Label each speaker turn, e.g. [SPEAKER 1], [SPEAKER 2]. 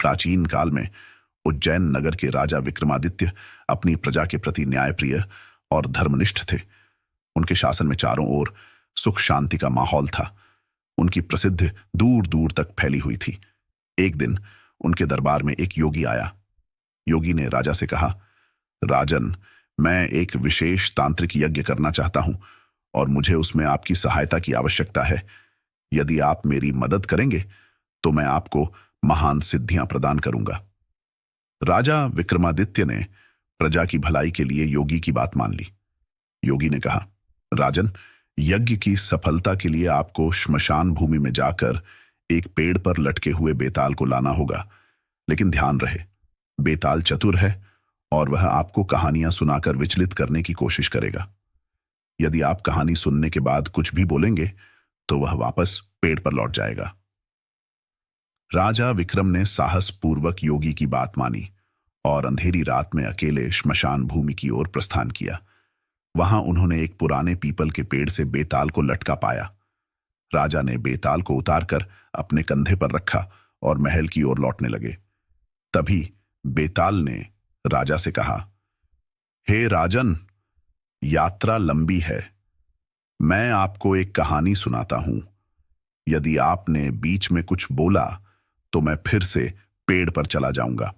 [SPEAKER 1] प्राचीन काल में उज्जैन नगर के राजा विक्रमादित्य अपनी प्रजा के प्रति न्यायप्रिय और धर्मनिष्ठ थे। उनके शासन में चारों ओर सुख शांति का माहौल था। उनकी प्रसिद्धि दूर दूर तक फैली हुई थी। एक दिन उनके दरबार में एक योगी आया। योगी ने राजा से कहा, राजन, मैं एक विशेष तांत्रिक यज्ञ करना चाहता हूं और मुझे उसमें आपकी सहायता की आवश्यकता है। यदि आप मेरी मदद करेंगे तो मैं आपको महान सिद्धियां प्रदान करूंगा। राजा विक्रमादित्य ने प्रजा की भलाई के लिए योगी की बात मान ली। योगी ने कहा, राजन, यज्ञ की सफलता के लिए आपको श्मशान भूमि में जाकर एक पेड़ पर लटके हुए बेताल को लाना होगा। लेकिन ध्यान रहे, बेताल चतुर है और वह आपको कहानियां सुनाकर विचलित करने की कोशिश करेगा। यदि आप कहानी सुनने के बाद कुछ भी बोलेंगे तो वह वापस पेड़ पर लौट जाएगा। राजा विक्रम ने साहसपूर्वक योगी की बात मानी और अंधेरी रात में अकेले श्मशान भूमि की ओर प्रस्थान किया। वहां उन्होंने एक पुराने पीपल के पेड़ से बेताल को लटका पाया। राजा ने बेताल को उतारकर अपने कंधे पर रखा और महल की ओर लौटने लगे। तभी बेताल ने राजा से कहा, हे राजन, यात्रा लंबी है। मैं आपको एक कहानी सुनाता हूं। यदि आपने बीच में कुछ बोला तो मैं फिर से पेड़ पर चला जाऊंगा।